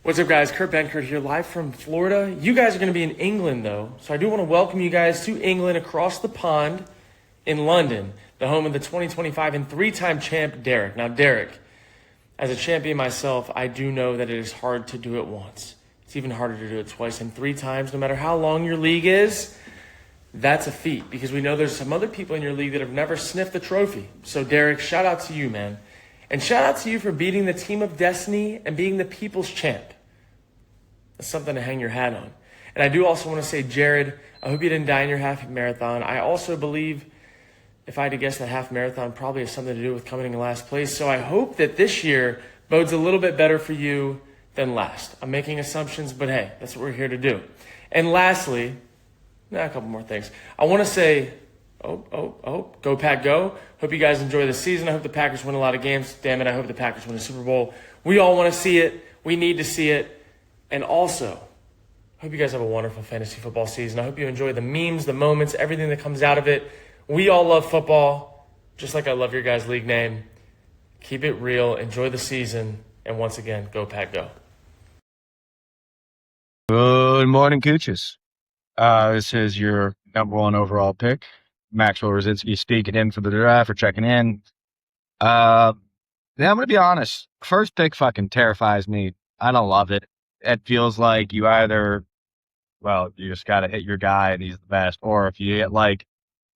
What's up, guys? Kurt Benkert here, live from Florida. You guys are going to be in England, though, so I do want to welcome you guys to England across the pond in London, the home of the 2025 and three-time champ, Derek. Now, Derek, as a champion myself, I do know that it is hard to do it once. It's even harder to do it twice and three times, no matter how long your league is. That's a feat, because we know there's some other people in your league that have never sniffed the trophy. So, Derek, shout out to you, man. And shout out to you for beating the team of destiny and being the people's champ. That's something to hang your hat on. And I do also want to say, Jared, I hope you didn't die in your half marathon. I also believe, if I had to guess, that half marathon probably has something to do with coming in last place. So I hope that this year bodes a little bit better for you than last. I'm making assumptions, but hey, that's what we're here to do. And lastly, a couple more things. I want to say, go Pack Go. Hope you guys enjoy the season. I hope the Packers win a lot of games. Damn it, I hope the Packers win a Super Bowl. We all want to see it. We need to see it. And also, I hope you guys have a wonderful fantasy football season. I hope you enjoy the memes, the moments, everything that comes out of it. We all love football, just like I love your guys' league name. Keep it real. Enjoy the season. And once again, go Pack Go. Good morning, Cooches. This is your number one overall pick, Maxwell Rosinski, speaking in for the draft or checking in. I'm going to be honest. First pick fucking terrifies me. I don't love it. It feels like you either, you just got to hit your guy and he's the best. Or if you hit like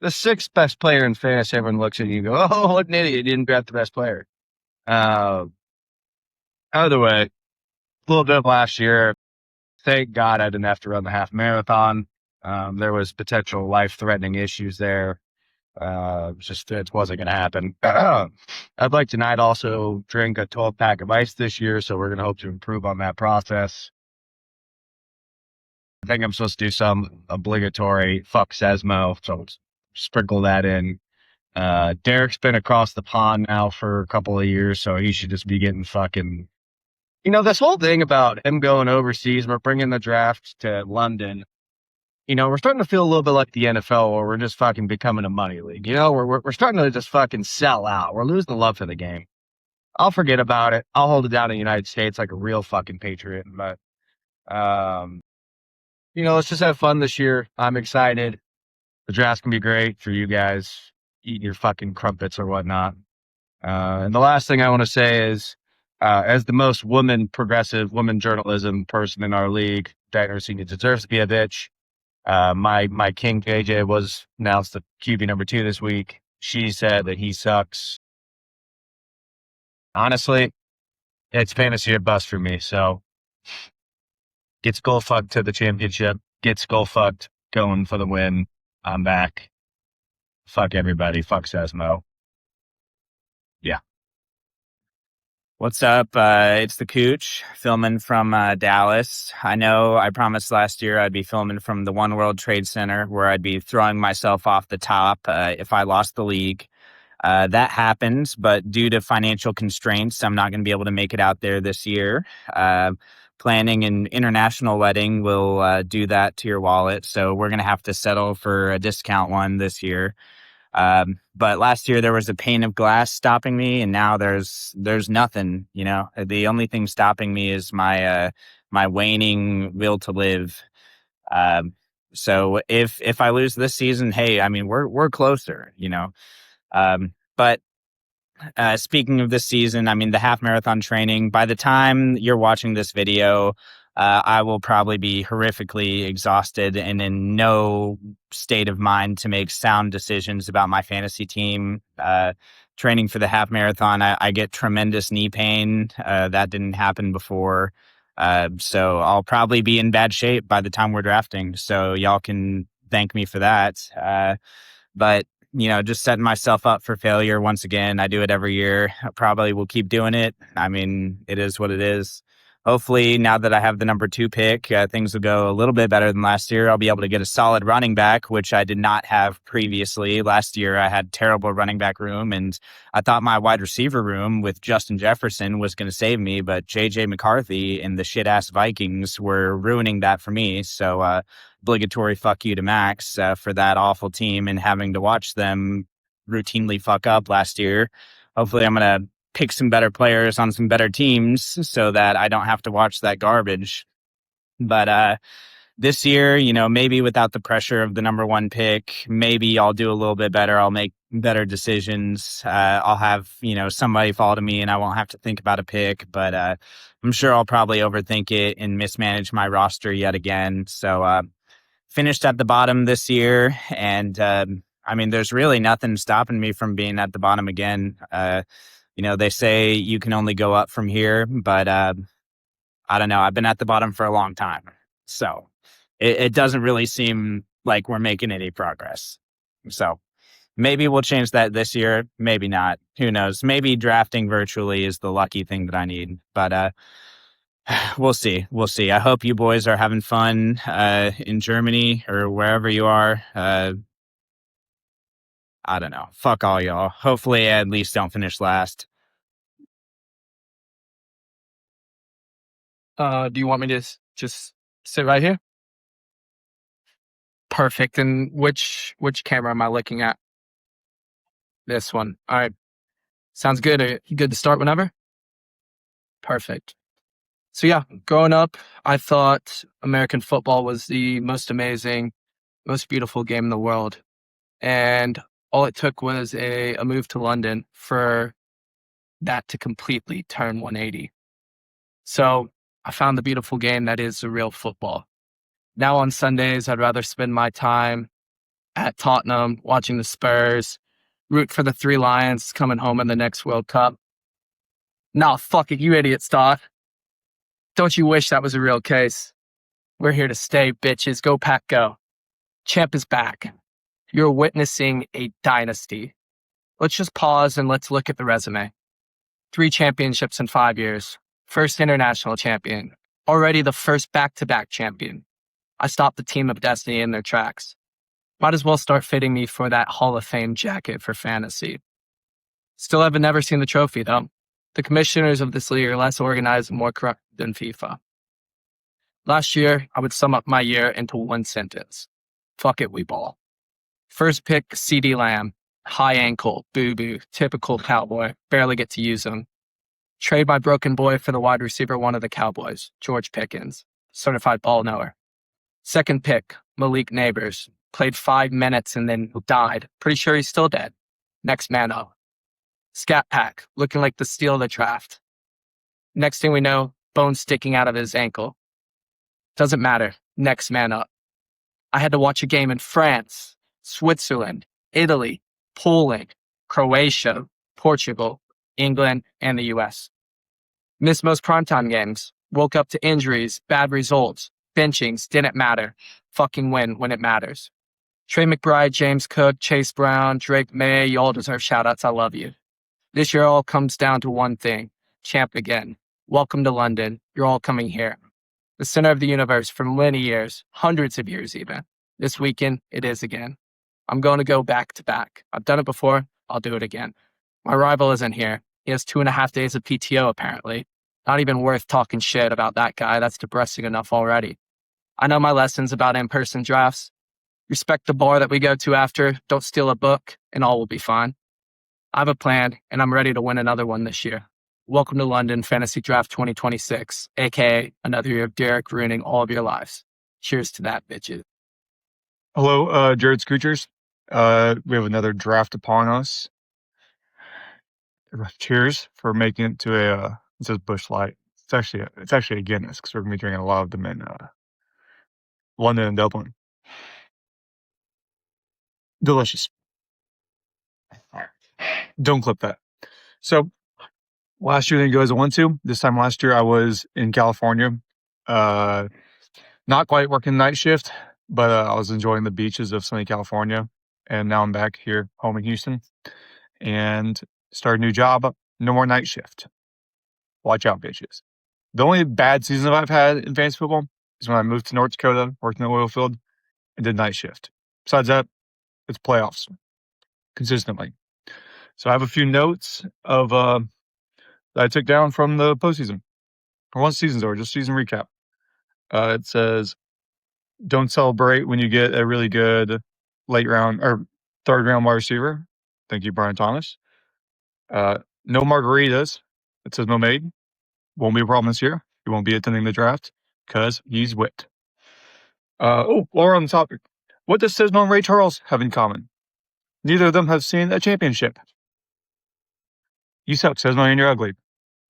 the sixth best player in fantasy, everyone looks at you and go, oh, what an idiot, you didn't draft the best player. Either way, a little bit of last year. Thank God I didn't have to run the half marathon. There was potential life-threatening issues there. It wasn't going to happen. I'd like tonight also drink a 12-pack of ice this year, so we're going to hope to improve on that process. I think I'm supposed to do some obligatory fuck Sesmo, so sprinkle that in. Derek's been across the pond now for a couple of years, so he should just be getting fucking... this whole thing about him going overseas, we're bringing the draft to London. We're starting to feel a little bit like the NFL, where we're just fucking becoming a money league. We're starting to just fucking sell out. We're losing the love for the game. I'll forget about it. I'll hold it down in the United States like a real fucking patriot. But, let's just have fun this year. I'm excited. The draft's gonna be great for you guys eating your fucking crumpets or whatnot. And the last thing I want to say is, as the most progressive woman journalism person in our league, Diana Rossini deserves to be a bitch. My king JJ was announced the QB number 2 this week. She said that he sucks. Honestly, it's fantasy or bust for me. So get skull fucked to the championship. Get skull fucked going for the win. I'm back. Fuck everybody. Fuck Sesmo. Yeah. What's up? It's the Cooch, filming from Dallas. I know I promised last year I'd be filming from the One World Trade Center, where I'd be throwing myself off the top if I lost the league. That happens, but due to financial constraints, I'm not going to be able to make it out there this year. Planning an international wedding will do that to your wallet, so we're going to have to settle for a discount one this year. But last year there was a pane of glass stopping me, and now there's nothing. The only thing stopping me is my waning will to live. So if I lose this season, hey, I mean we're closer. But speaking of this season, I mean the half marathon training. By the time you're watching this video, I will probably be horrifically exhausted and in no state of mind to make sound decisions about my fantasy team. Training for the half marathon, I get tremendous knee pain. That didn't happen before. So I'll probably be in bad shape by the time we're drafting. So y'all can thank me for that. But just setting myself up for failure once again. I do it every year. I probably will keep doing it. I mean, it is what it is. Hopefully, now that I have the number 2 pick, things will go a little bit better than last year. I'll be able to get a solid running back, which I did not have previously. Last year, I had terrible running back room, and I thought my wide receiver room with Justin Jefferson was going to save me, but J.J. McCarthy and the shit-ass Vikings were ruining that for me. So, obligatory fuck you to Max for that awful team and having to watch them routinely fuck up last year. Hopefully, I'm going to pick some better players on some better teams so that I don't have to watch that garbage. But this year, maybe without the pressure of the number one pick, maybe I'll do a little bit better. I'll make better decisions. I'll have, somebody fall to me and I won't have to think about a pick, but I'm sure I'll probably overthink it and mismanage my roster yet again. So finished at the bottom this year. And there's really nothing stopping me from being at the bottom again. They say you can only go up from here, but I don't know. I've been at the bottom for a long time. So it doesn't really seem like we're making any progress. So maybe we'll change that this year. Maybe not. Who knows? Maybe drafting virtually is the lucky thing that I need. But we'll see. We'll see. I hope you boys are having fun in Germany or wherever you are. I don't know. Fuck all y'all. Hopefully I at least don't finish last. Do you want me to just sit right here? Perfect. And which camera am I looking at? This one. All right. Sounds good. Are you good to start whenever? Perfect. So yeah, growing up, I thought American football was the most amazing, most beautiful game in the world. And all it took was a move to London for that to completely turn 180. So I found the beautiful game that is the real football. Now on Sundays, I'd rather spend my time at Tottenham watching the Spurs, root for the Three Lions coming home in the next World Cup. Nah, fuck it, you idiots, Todd. Don't you wish that was a real case? We're here to stay, bitches. Go Pack, go. Champ is back. You're witnessing a dynasty. Let's just pause and let's look at the resume. 3 championships in 5 years. First international champion. Already the first back-to-back champion. I stopped the team of destiny in their tracks. Might as well start fitting me for that Hall of Fame jacket for fantasy. Still have never seen the trophy, though. The commissioners of this league are less organized and more corrupt than FIFA. Last year, I would sum up my year into one sentence. Fuck it, we ball. First pick, CeeDee Lamb. High ankle, boo-boo, typical Cowboy. Barely get to use him. Trade my broken boy for the wide receiver one of the Cowboys, George Pickens. Certified ball knower. Second pick, Malik Neighbors. Played 5 minutes and then died. Pretty sure he's still dead. Next man up. Scat Pack, looking like the steal of the draft. Next thing we know, bone sticking out of his ankle. Doesn't matter. Next man up. I had to watch a game in France, Switzerland, Italy, Poland, Croatia, Portugal, England, and the US. Missed most primetime games. Woke up to injuries, bad results, benchings, didn't matter. Fucking win when it matters. Trey McBride, James Cook, Chase Brown, Drake May, you all deserve shout-outs. I love you. This year all comes down to one thing. Champ again. Welcome to London. You're all coming here. The center of the universe for many years, hundreds of years even. This weekend, it is again. I'm going to go back to back. I've done it before. I'll do it again. My rival isn't here. He has 2.5 days of PTO, apparently. Not even worth talking shit about that guy. That's depressing enough already. I know my lessons about in-person drafts. Respect the bar that we go to after. Don't steal a book, and all will be fine. I have a plan, and I'm ready to win another one this year. Welcome to London Fantasy Draft 2026, aka another year of Derek ruining all of your lives. Cheers to that, bitches. Hello, Jared Scoochers. We have another draft upon us. Cheers for making it to it says Busch Light. It's actually a Guinness because we're gonna be drinking a lot of them in London and Dublin. Delicious. Don't clip that. So last year didn't go as I wanted to. This time last year I was in California. Not quite working night shift, but I was enjoying the beaches of sunny California. And now I'm back here home in Houston and start a new job. No more night shift. Watch out, bitches. The only bad season I've had in fantasy football is when I moved to North Dakota, worked in the oil field, and did night shift. Besides that, it's playoffs consistently. So I have a few notes of that I took down from the postseason. Or once the season's over, just season recap. It says, don't celebrate when you get a really good late round or third round wide receiver. Thank you, Brian Thomas. No margaritas. It says no made. Won't be a problem this year. He won't be attending the draft because he's whipped. While we're on the topic, what does Sismo and Ray Charles have in common? Neither of them have seen a championship. You suck, Sismo, and you're ugly.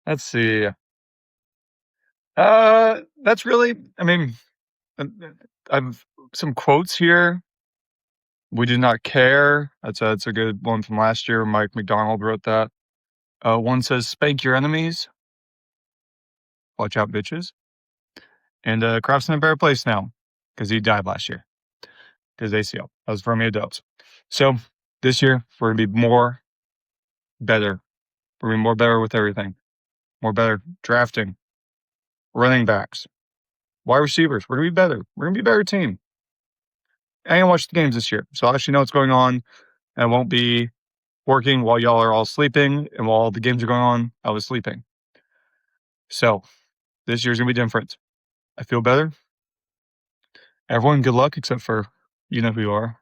Let's see. That's really, I mean, I've some quotes here. We do not care. That's a good one from last year. Mike McDonald wrote that. One says, spank your enemies. Watch out, bitches. And Kraft's in a better place now because he died last year. His ACL. That was from Dubs. So this year, we're going to be more better. We're going to be more better with everything. More better drafting. Running backs. Wide receivers. We're going to be better. We're going to be a better team. I ain't watched the games this year, so I'll actually know what's going on. And I won't be working while y'all are all sleeping. And while all the games are going on, I was sleeping. So this year's going to be different. I feel better. Everyone, good luck, except for you know who you are.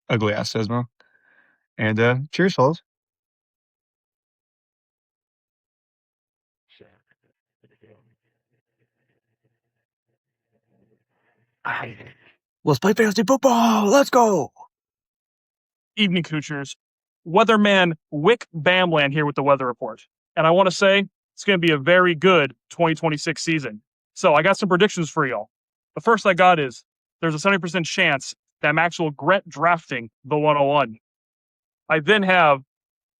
Ugly ass Sesmo. And cheers, fellas. Let's play fantasy football. Let's go. Evening, Coochers. Weatherman Wick Bamland here with the weather report. And I want to say it's going to be a very good 2026 season. So I got some predictions for y'all. The first I got is there's a 70% chance that Max will regret drafting the 101. I then have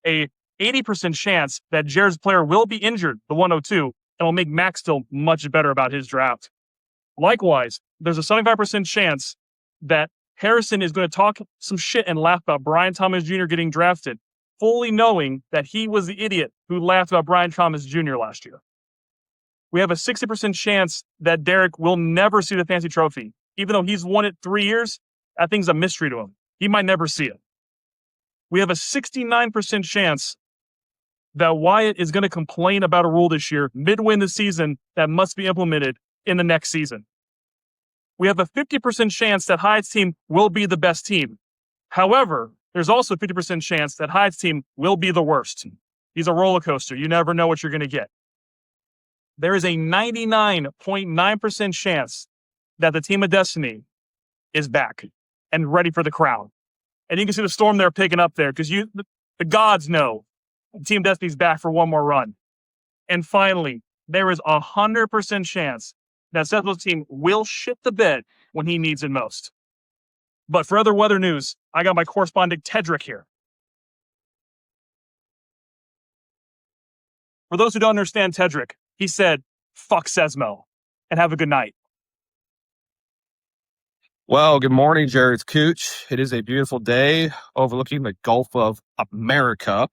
a 80% chance that Jared's player will be injured, the 102, and will make Max feel much better about his draft. Likewise, there's a 75% chance that Harrison is going to talk some shit and laugh about Brian Thomas Jr. getting drafted, fully knowing that he was the idiot who laughed about Brian Thomas Jr. last year. We have a 60% chance that Derek will never see the fancy trophy. Even though he's won it 3 years, that thing's a mystery to him. He might never see it. We have a 69% chance that Wyatt is going to complain about a rule this year, midway in the season, that must be implemented in the next season. We have a 50% chance that Hyatt's team will be the best team. However, there's also a 50% chance that Hyatt's team will be the worst. He's a roller coaster. You never know what you're going to get. There is a 99.9% chance that the team of destiny is back and ready for the crown. And you can see the storm they're picking up there because the gods know Team Destiny's back for one more run. And finally, there is a 100% chance that Seth's team will shit the bed when he needs it most. But for other weather news, I got my correspondent Tedrick here. For those who don't understand Tedrick, he said, fuck Sesmo, and have a good night. Well, good morning, Jared's Cooch. It is a beautiful day overlooking the Gulf of America.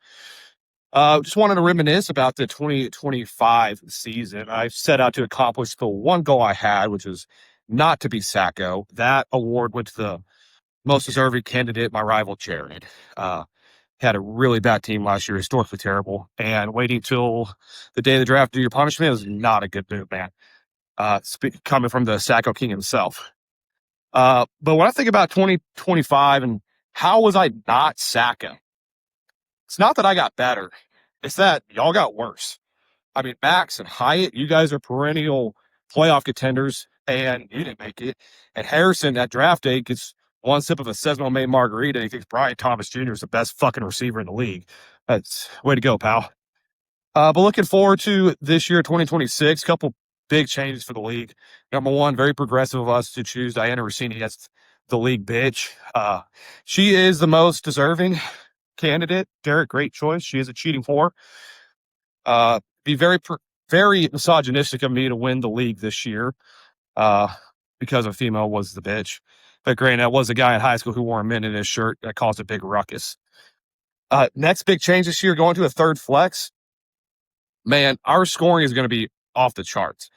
Just wanted to reminisce about the 2025 season. I set out to accomplish the one goal I had, which was not to be Sacco. That award went to the most deserving candidate, my rival Jared. Had a really bad team last year, historically terrible, and waiting till the day of the draft to do your punishment was not a good move, man. Coming from the Sacco King himself. But when I think about 2025 and how was I not Sacco? It's not that I got better. It's that y'all got worse. I mean, Max and Hyatt, you guys are perennial playoff contenders, and you didn't make it. And Harrison, at draft day, gets one sip of a Sesmo made margarita, and he thinks Brian Thomas Jr. is the best fucking receiver in the league. That's way to go, pal. But looking forward to this year, 2026, couple big changes for the league. Number one, very progressive of us to choose Diana Rossini as the league bitch. She is the most deserving candidate. Derek, great choice. She is a cheating whore. Be very misogynistic of me to win the league this year because a female was the bitch. But granted, that was a guy in high school who wore a mint in his shirt that caused a big ruckus. Next big change this year, going to a third flex. Man, our scoring is going to be off the charts.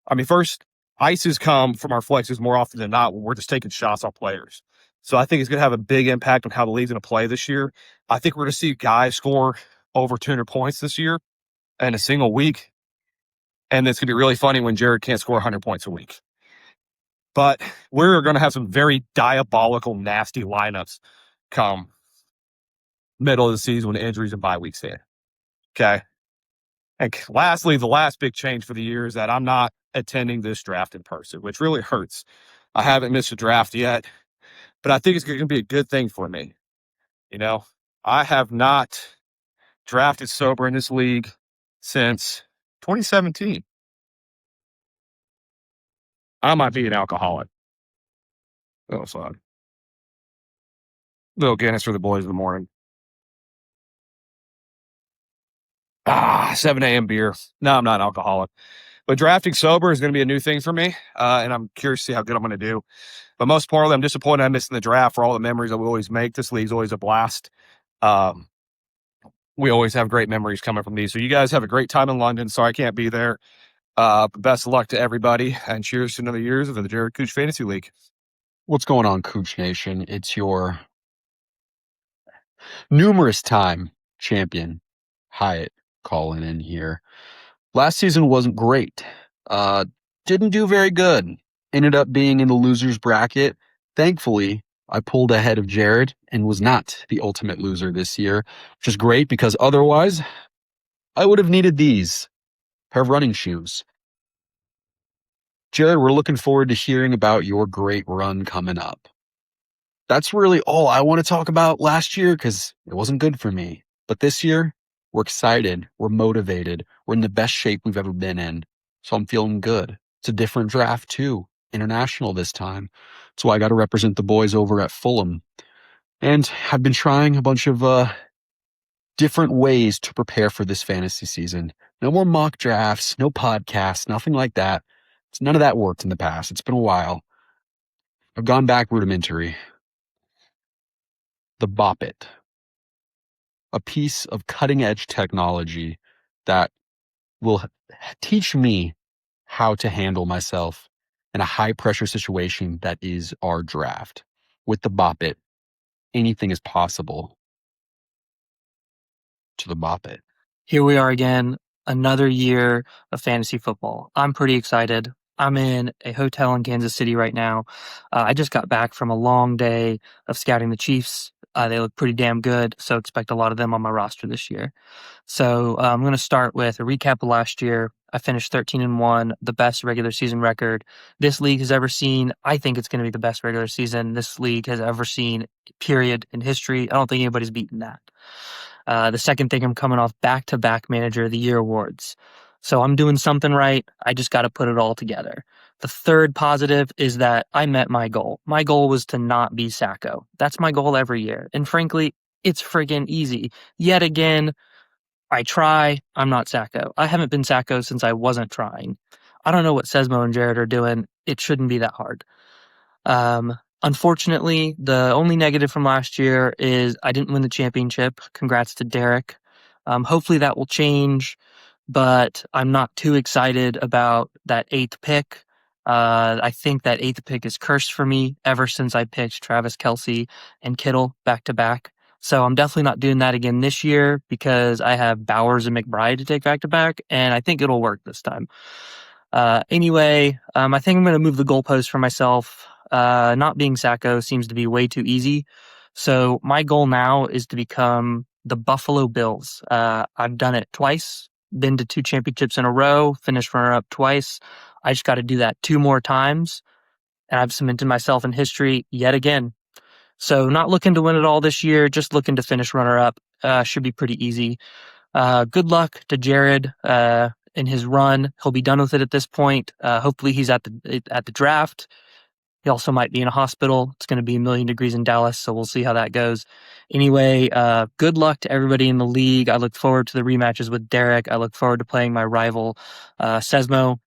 I mean, first, ices come from our flexes more often than not when we're just taking shots on players. So I think it's going to have a big impact on how the league's going to play this year. I think we're going to see guys score over 200 points this year in a single week. And it's going to be really funny when Jared can't score 100 points a week. But we're going to have some very diabolical, nasty lineups come middle of the season when the injuries and bye weeks in. Okay. And lastly, the last big change for the year is that I'm not attending this draft in person, which really hurts. I haven't missed a draft yet, but I think it's going to be a good thing for me. You know, I have not drafted sober in this league since 2017. I might be an alcoholic. Oh, son. Little Guinness for the boys in the morning. 7 a.m. beer. No, I'm not an alcoholic. But drafting sober is going to be a new thing for me, and I'm curious to see how good I'm going to do. But most importantly, I'm disappointed I'm missing the draft for all the memories that we always make. This league's always a blast. We always have great memories coming from these. So you guys have a great time in London. Sorry I can't be there. Best of luck to everybody, and cheers to another years of the Jared Cooch Fantasy League. What's going on, Cooch Nation? It's your numerous time champion, Hyatt, calling in here. Last season wasn't great. Didn't do very good. Ended up being in the loser's bracket. Thankfully, I pulled ahead of Jared and was not the ultimate loser this year, which is great because otherwise I would have needed these pair of running shoes. Jared, we're looking forward to hearing about your great run coming up. That's really all I want to talk about last year because it wasn't good for me. But this year, we're excited, we're motivated, we're in the best shape we've ever been in. So I'm feeling good. It's a different draft too, international this time. So I got to represent the boys over at Fulham. And I've been trying a bunch of different ways to prepare for this fantasy season. No more mock drafts, no podcasts, nothing like that. None of that worked in the past. It's been a while. I've gone back rudimentary. The Bop It. A piece of cutting edge technology that will teach me how to handle myself in a high pressure situation that is our draft. With the Bop It, anything is possible. To the Bop It. Here we are again, another year of fantasy football. I'm pretty excited. I'm in a hotel in Kansas City right now. I just got back from a long day of scouting the Chiefs. They look pretty damn good, so expect a lot of them on my roster this year. So I'm going to start with a recap of last year. I finished 13-1, the best regular season record this league has ever seen. I think it's going to be the best regular season this league has ever seen, period, in history. I don't think anybody's beaten that. The second thing, I'm coming off back-to-back Manager of the Year awards. So I'm doing something right. I just got to put it all together. The third positive is that I met my goal. My goal was to not be Sacco. That's my goal every year. And frankly, it's friggin' easy. Yet again, I try. I'm not Sacco. I haven't been Sacco since I wasn't trying. I don't know what Sesmo and Jared are doing. It shouldn't be that hard. Unfortunately, the only negative from last year is I didn't win the championship. Congrats to Derek. Hopefully that will change, but I'm not too excited about that 8th pick. I think that 8th pick is cursed for me ever since I picked Travis Kelce and Kittle back to back. So I'm definitely not doing that again this year because I have Bowers and McBride to take back to back, and I think it'll work this time. Anyway, I think I'm going to move the goalpost for myself. Not being Sacco seems to be way too easy. So my goal now is to become the Buffalo Bills. I've done it twice, been to 2 championships in a row, finished runner-up twice. I just got to do that 2 more times, and I've cemented myself in history yet again. So not looking to win it all this year, just looking to finish runner-up. Should be pretty easy. Good luck to Jared in his run. He'll be done with it at this point. Hopefully he's at the draft. He also might be in a hospital. It's going to be a million degrees in Dallas, so we'll see how that goes. Anyway, good luck to everybody in the league. I look forward to the rematches with Derek. I look forward to playing my rival, Sesmo.